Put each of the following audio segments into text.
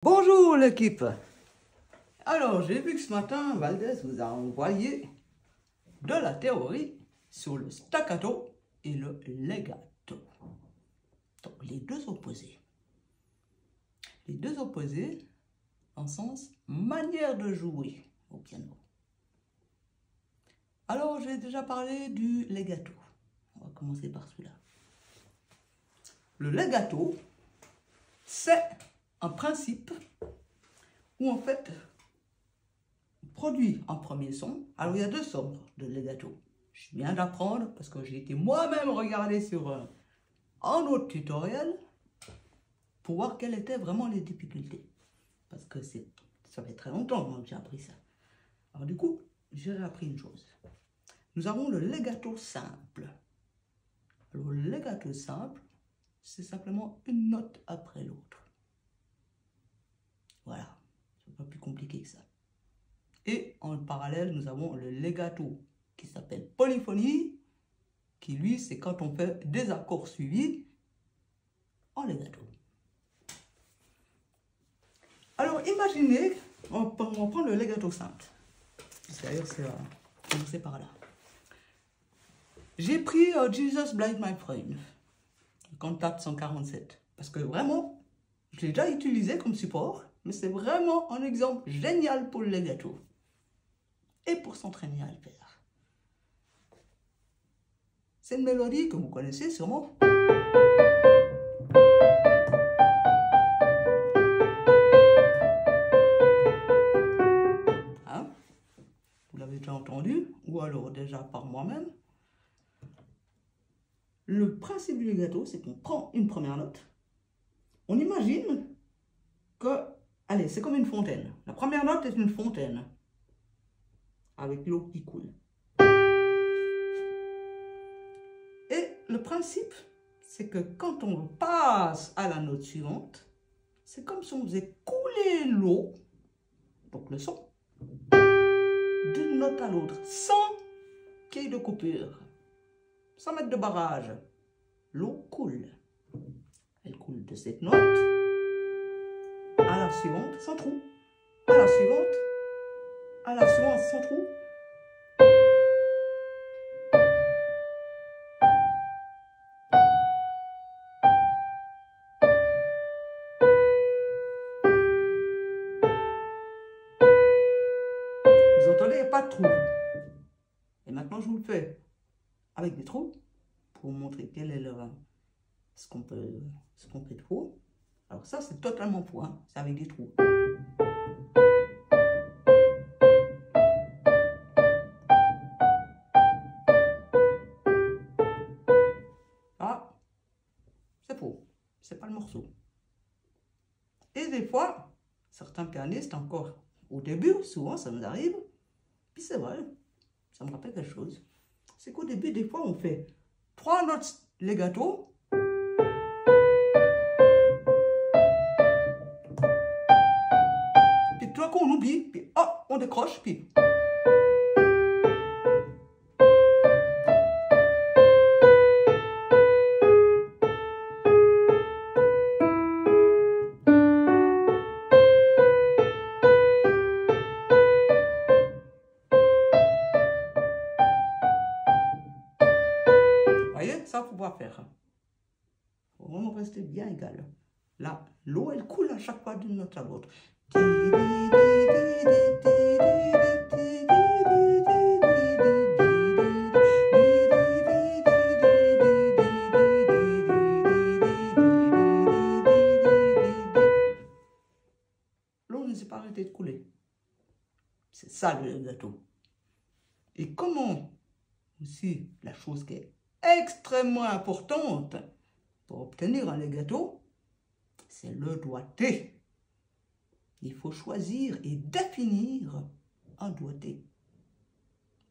Bonjour l'équipe. Alors, j'ai vu que ce matin, Valdez vous a envoyé de la théorie sur le staccato et le legato. Donc, les deux opposés. Les deux opposés en sens manière de jouer au piano. Alors, j'ai déjà parlé du legato. On va commencer par celui-là. Le legato, c'est un principe où en fait, on produit un premier son. Alors, il y a deux sortes de legato. Je viens d'apprendre parce que j'ai été moi-même regarder sur un autre tutoriel pour voir quelles étaient vraiment les difficultés. Parce que ça fait très longtemps que j'ai appris ça. Alors du coup, j'ai appris une chose. Nous avons le legato simple. Alors, le legato simple, c'est simplement une note après l'autre. Voilà, c'est pas plus compliqué que ça. Et en parallèle, nous avons le legato qui s'appelle polyphonie, qui lui, c'est quand on fait des accords suivis en legato. Alors, imaginez, on prend le legato simple. D'ailleurs, c'est commencer par là. J'ai pris Jesus Blind My Friend, cantate 147, parce que vraiment, je l'ai déjà utilisé comme support, mais c'est vraiment un exemple génial pour le legato et pour s'entraîner à le faire. C'est une mélodie que vous connaissez sûrement. Hein? Vous l'avez déjà entendu, ou alors déjà par moi-même. Le principe du legato, c'est qu'on prend une première note. On imagine que, allez, c'est comme une fontaine. La première note est une fontaine avec l'eau qui coule. Et le principe, c'est que quand on passe à la note suivante, c'est comme si on faisait couler l'eau, donc le son, d'une note à l'autre, sans qu'il y ait de coupure, sans mettre de barrage. L'eau coule. Elle coule de cette note à la suivante sans trou, à la suivante, à la suivante sans trou. Vous entendez, il n'y a pas de trou. Et maintenant, je vous le fais avec des trous pour vous montrer quel est ce qu'on peut trouver. Alors ça, c'est totalement faux, hein? C'est avec des trous. Ah, c'est faux. C'est pas le morceau. Et des fois, certains pianistes encore, au début, souvent ça nous arrive, puis c'est vrai, ça me rappelle quelque chose. C'est qu'au début, des fois, on fait 3 notes legato. Puis tout d'un coup, on oublie, puis hop, on décroche, puis... Vous voyez, ça, il faut pas faire. Il faut vraiment rester bien égal. Là, l'eau, elle coule à chaque fois d'une note à l'autre. L'eau ne s'est pas arrêtée de couler. C'est ça le legato. Et comment aussi, la chose qui est extrêmement importante pour obtenir un legato, c'est le doigté. Il faut choisir et définir un doigté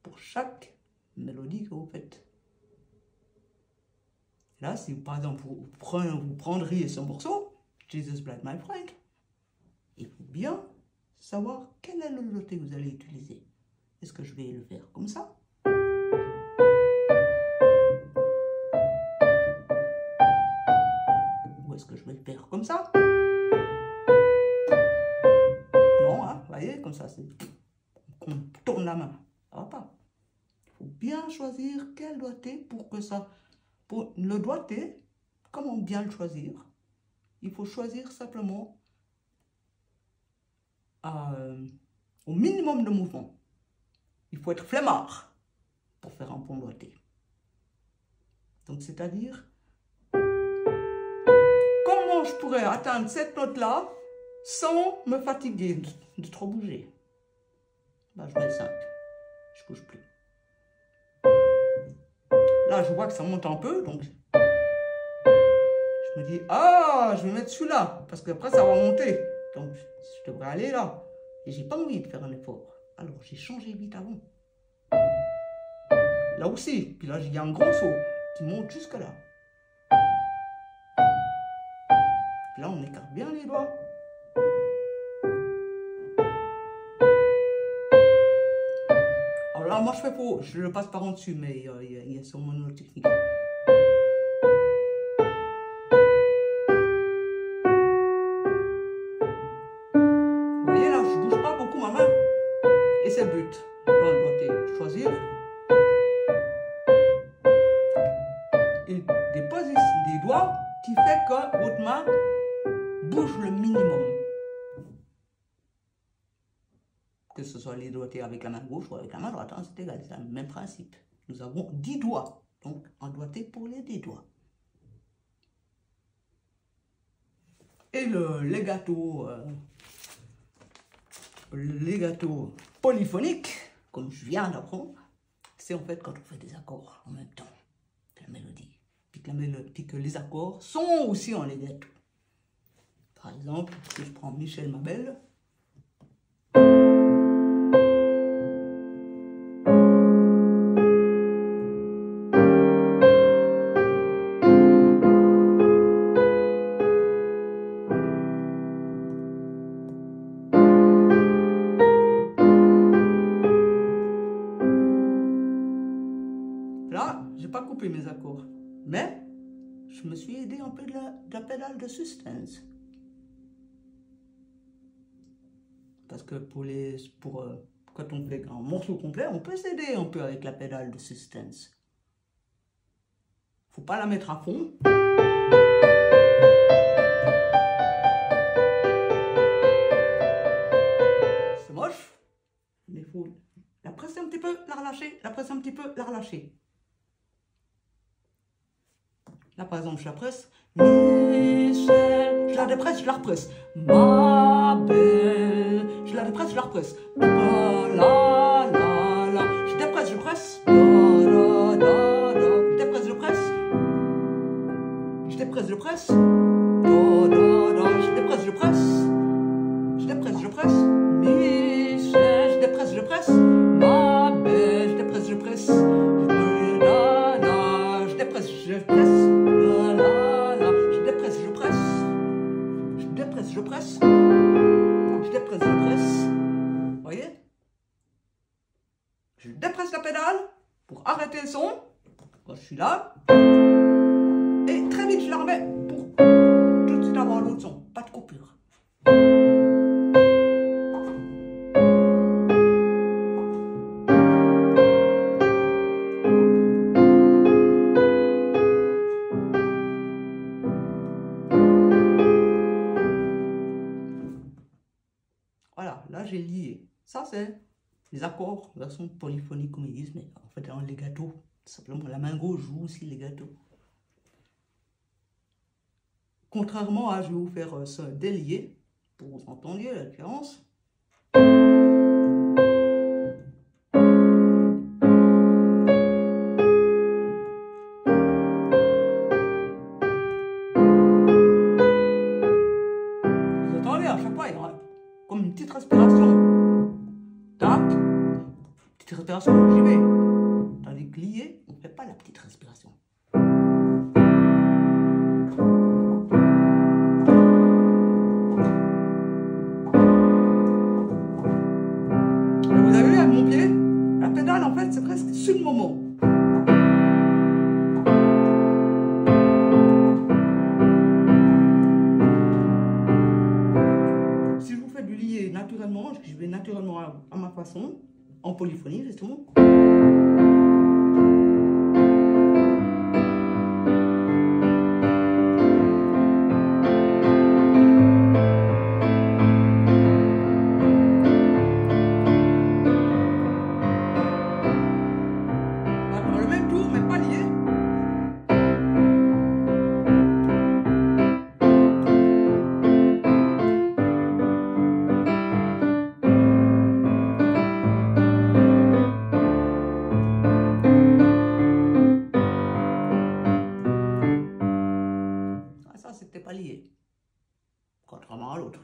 pour chaque mélodie que vous faites. Là, si par exemple vous prendriez ce morceau, Jesus Blind My Friend, il faut bien savoir quel est le doigté que vous allez utiliser. Est-ce que je vais le faire comme ça? Ou est-ce que je vais le faire comme ça? la main. Ça va pas. Il faut bien choisir quel doigté pour que ça... Pour le doigté, comment bien le choisir? Il faut choisir simplement au minimum de mouvement. Il faut être flemmard pour faire un bon doigté. Donc, c'est-à-dire, comment je pourrais atteindre cette note-là sans me fatiguer de trop bouger? Là, je mets 5. Je ne bouge plus. Là, je vois que ça monte un peu, donc je me dis, ah, je vais mettre celui-là, parce qu'après, ça va monter. Donc, je devrais aller là. Et j'ai pas envie de faire un effort. Alors, j'ai changé vite avant. Là aussi. Puis là, il y a un gros saut qui monte jusque là. Puis là, on écarte bien les doigts. Alors là, moi, je fais faux. Je le passe par en dessus, mais il y a sûrement une autre technique. Vous voyez là, je ne bouge pas beaucoup ma main. Et c'est le but. Dans le doigté, choisir. Et des doigts qui fait que votre main bouge le minimum. Que ce soit les doigtés avec la main gauche ou avec la main droite, hein, c'est égal, c'est le même principe. Nous avons 10 doigts, donc un doigté pour les 10 doigts. Et le legato polyphonique, comme je viens d'apprendre, c'est en fait quand on fait des accords en même temps que la mélodie. Puis que les accords sont aussi en legato. Par exemple, si je prends Michel Mabel, là, j'ai pas coupé mes accords, mais je me suis aidé un peu de la pédale de suspense. Parce que quand on fait un morceau complet, on peut s'aider un peu avec la pédale de suspense. Faut pas la mettre à fond. C'est moche, mais il faut la presser un petit peu, la relâcher, la presser un petit peu, la relâcher. Là, par exemple, je la presse. Michel, je la dépresse, je la represse. Ma belle, je la dépresse, je la represse. La, la, la, la. Je dépresse, je presse. Da, da, da, da. Je dépresse, je presse. Je dépresse, je presse. Da, da, da. Je dépresse, je presse. Je dépresse, je presse. Michel, je dépresse, je presse. Ma belle, je dépresse, je presse. Je dépresse, je presse. Je presse, je dépresse, je presse. Vous voyez? Je dépresse la pédale pour arrêter le son quand je suis là. Et très vite, je la remets pour tout de suite avoir l'autre son. Pas de coupure. Voilà, là j'ai lié. Ça c'est les accords, version polyphonique comme ils disent, mais en fait en legato. Simplement la main gauche joue aussi legato. Contrairement à, je vais vous faire ce délié, pour vous entendre la différence. Vous entendez à chaque fois, il y aura comme une petite respiration. Tac, petite respiration, j'y vais. Tandis que lié, on ne fait pas la petite respiration. Et vous avez vu avec mon pied, la pédale en fait c'est presque sur le moment. Si je vous fais du lié naturellement, je vais naturellement à ma façon, en polyphonie, justement. Dans le même tour, mais pas lié. Ça, c'était pas lié, contrairement à l'autre.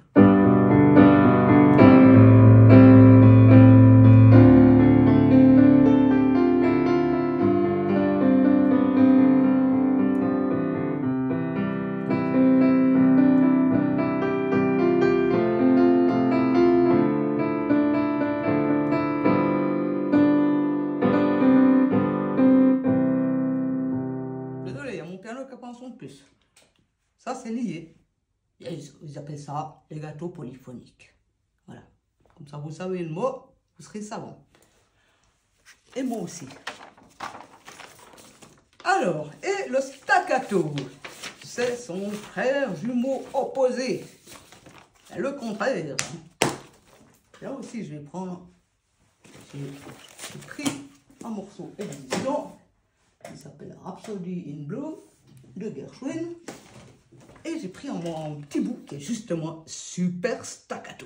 Désolé, il y a mon piano qui prend son de plus. Ça, c'est lié. Ils appellent ça legato polyphonique. Voilà. Comme ça, vous savez le mot, vous serez savant. Et moi aussi. Alors, et le staccato, c'est son frère jumeau opposé. C'est le contraire. Là aussi, je vais prendre... J'ai pris un morceau évident qui s'appelle Rhapsody in Blue de Gershwin. Et j'ai pris un petit bout qui est justement super staccato.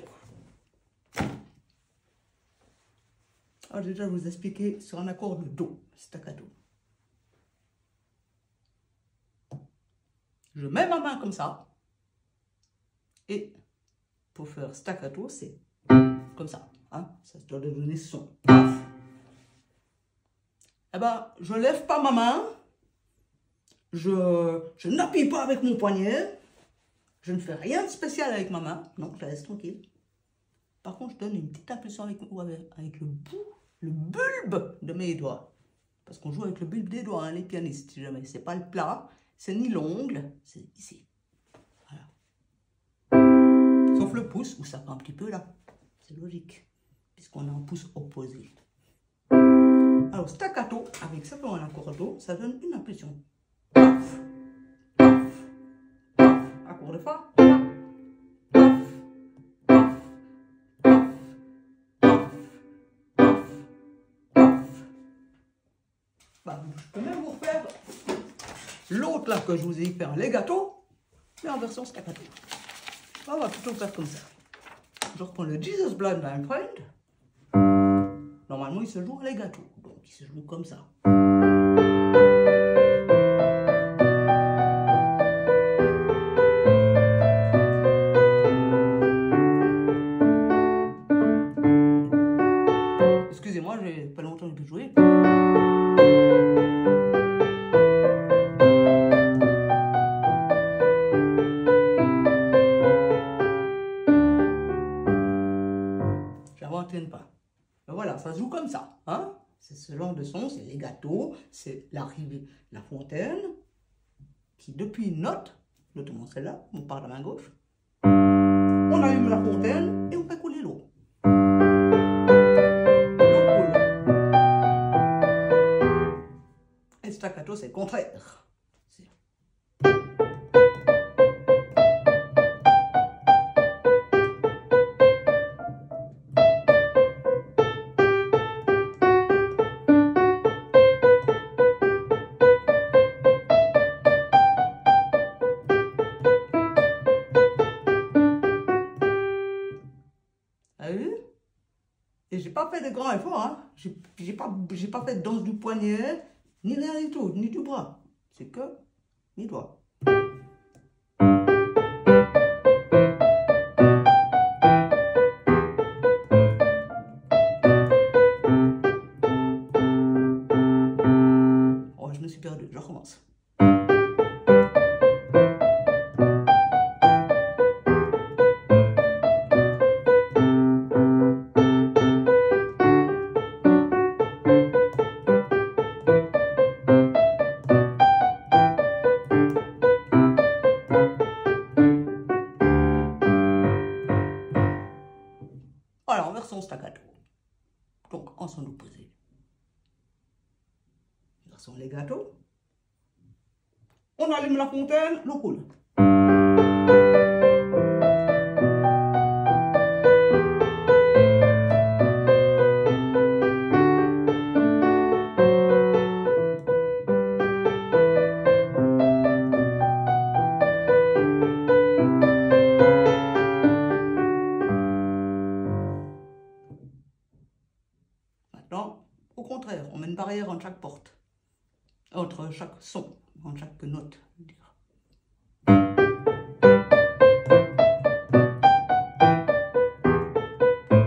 Alors déjà, je vais vous expliquer sur un accord de Do, staccato. Je mets ma main comme ça. Et pour faire staccato, c'est comme ça. Hein? Ça doit donner son. Eh ben, je lève pas ma main. Je n'appuie pas avec mon poignet. Je ne fais rien de spécial avec ma main. Non, je la laisse tranquille. Par contre, je donne une petite impulsion avec le bout, le bulbe de mes doigts. Parce qu'on joue avec le bulbe des doigts, hein, les pianistes, si jamais. C'est pas le plat, c'est ni l'ongle, c'est ici. Voilà. Sauf le pouce, où ça fait un petit peu là. C'est logique, puisqu'on a un pouce opposé. Alors, staccato, avec simplement un accord Do, ça donne une impulsion. Paf, paf, paf, accord de Fa, paf, paf, paf, paf, paf, paf, paf. Bah, je peux même vous refaire l'autre là que je vous ai fait en legato, mais en version staccato. On va plutôt faire comme ça. Je reprends le Jesus Blood My Friend. Normalement, il se joue en legato, donc il se joue comme ça. Excusez-moi, j'ai pas longtemps pu jouer. J'invente pas. Mais voilà, ça se joue comme ça. Hein? C'est ce genre de son, c'est legato, c'est l'arrivée, la fontaine, qui depuis une note, notamment celle-là, on part de la main gauche, on allume la fontaine et on fait couler l'eau. L'eau coule. Et staccato, c'est le contraire. Et j'ai pas fait de grands efforts, hein. J'ai pas fait de danse du poignet, ni rien du tout, ni du bras. C'est que mes doigts. Oh, je me suis perdu, je recommence. Voilà, en version staccato. Donc, en son opposé. Version legato. On allume la fontaine, l'eau coule. Maintenant, au contraire, on met une barrière entre chaque porte, entre chaque son, entre chaque note.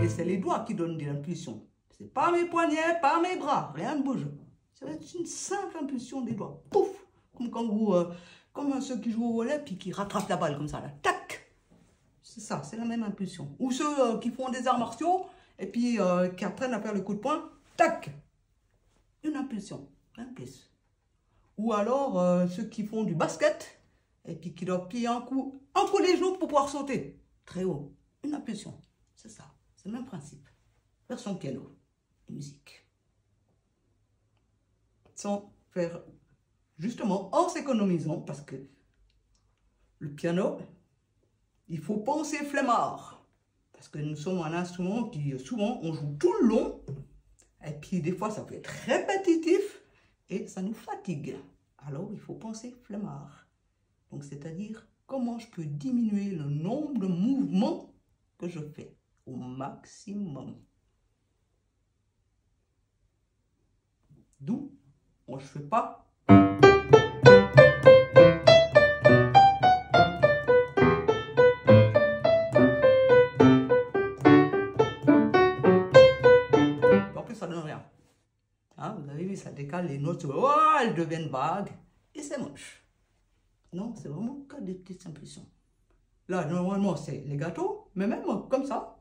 Et c'est les doigts qui donnent de l'impulsion. C'est pas mes poignets, pas mes bras, rien ne bouge. C'est une simple impulsion des doigts. Pouf! Comme quand vous, comme ceux qui jouent au volley puis qui rattrapent la balle comme ça, là. Tac! C'est ça, c'est la même impulsion. Ou ceux qui font des arts martiaux et puis qui apprennent à faire le coup de poing. Tac! Une impulsion, rien de plus. Ou alors ceux qui font du basket et puis qui doivent plier un coup les genoux pour pouvoir sauter. Très haut. Une impulsion. C'est ça. C'est le même principe. Version piano et musique. Sans faire, justement, en s'économisant, parce que le piano, il faut penser flemmard. Parce que nous sommes un instrument qui, souvent, on joue tout le long. Et puis, des fois, ça peut être répétitif et ça nous fatigue. Alors, il faut penser flemmard. Donc, c'est-à-dire, comment je peux diminuer le nombre de mouvements que je fais au maximum. D'où, je ne fais pas. En plus, ça donne rien. Hein, vous avez vu, ça décale les notes. Oh, elles deviennent vagues. Et c'est moche. Non, c'est vraiment que des petites impulsions. Là, normalement, c'est les gâteaux. Mais même comme ça.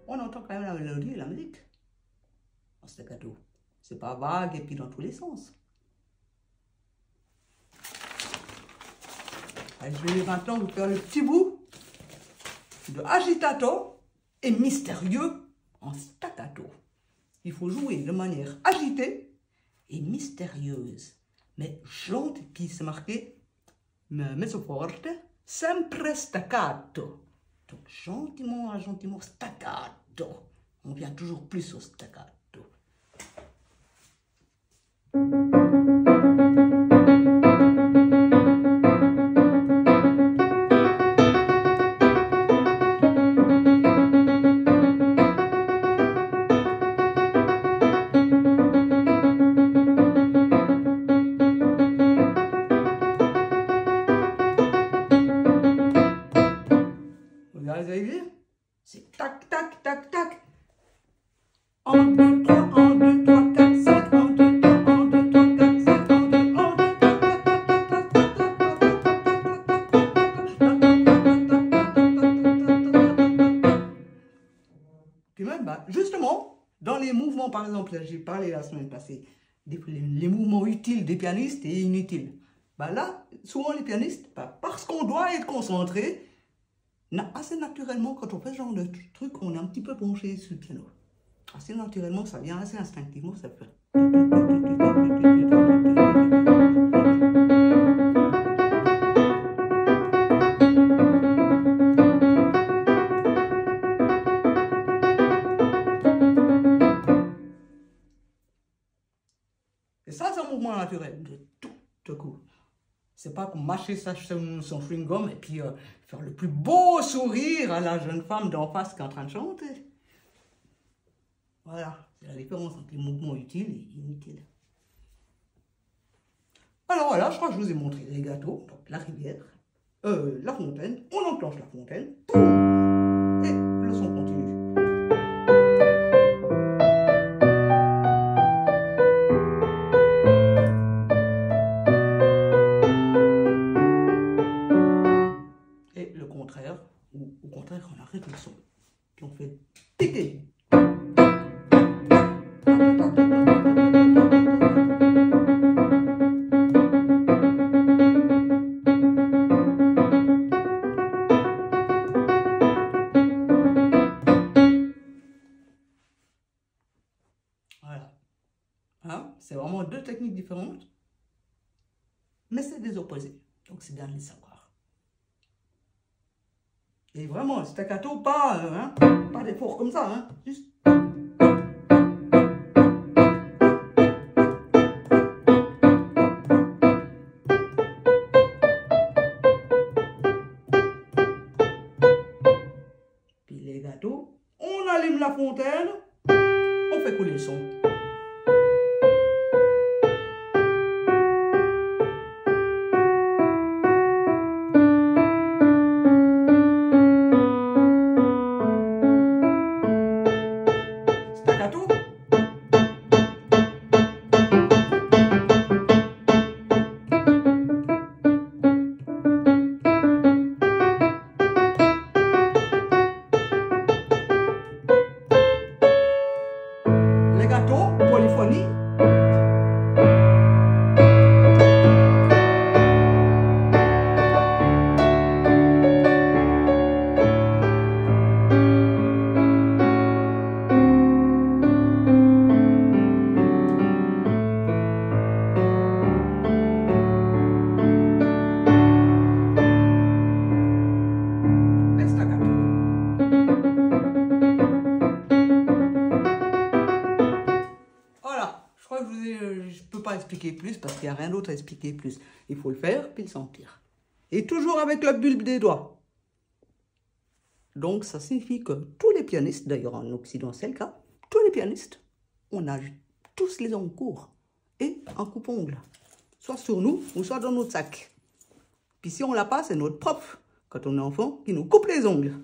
On entend quand même la mélodie et la musique. Dans ce gâteau. C'est pas vague et puis dans tous les sens. Allez, je vais maintenant vous faire le petit bout de agitato et mystérieux en staccato. Il faut jouer de manière agitée et mystérieuse, mais qui c'est marqué mezzo forte, sempre staccato. Donc gentiment, gentiment, staccato. On vient toujours plus au staccato. Vous avez vu? C'est tac, tac, tac, tac. 1, 2, 3, 1, 2, 3, 4, 5, 1, 2, 3, 1, 2, 3, 4, 5, 1, 2, 1, puis même, justement, dans les mouvements, par exemple, j'ai parlé la semaine passée, les mouvements utiles des pianistes et inutiles. Là, souvent les pianistes, parce qu'on doit être concentré, assez naturellement, quand on fait ce genre de truc, on est un petit peu penché sur le piano. Assez naturellement, ça vient assez instinctivement, ça fait. Et ça, c'est un mouvement naturel, de tout coup. C'est pas pour mâcher son chewing-gum et puis faire le plus beau sourire à la jeune femme d'en face qui est en train de chanter. Voilà, c'est la différence entre les mouvements utiles et inutiles. Alors voilà, je crois que je vous ai montré les gâteaux, donc la rivière, la fontaine, on enclenche la fontaine, boum, et le son continue. Et le contraire, ou au contraire, on arrête le son, puis on fait piquer. Hein? C'est vraiment deux techniques différentes. Mais c'est des opposés. Donc, c'est bien de les savoir. Et vraiment, staccato, pas d'effort comme ça. Hein? Juste... Puis les gâteaux, on allume la fontaine, on fait couler le son. Staccato. Legato, polyphonie. Je ne peux pas expliquer plus parce qu'il n'y a rien d'autre à expliquer plus. Il faut le faire puis le sentir. Et toujours avec la bulbe des doigts. Donc ça signifie que tous les pianistes, d'ailleurs en Occident c'est le cas, tous les pianistes, on a tous les ongles courts et un coupe-ongle. Soit sur nous ou soit dans notre sac. Puis si on l'a pas, c'est notre prof, quand on est enfant, qui nous coupe les ongles.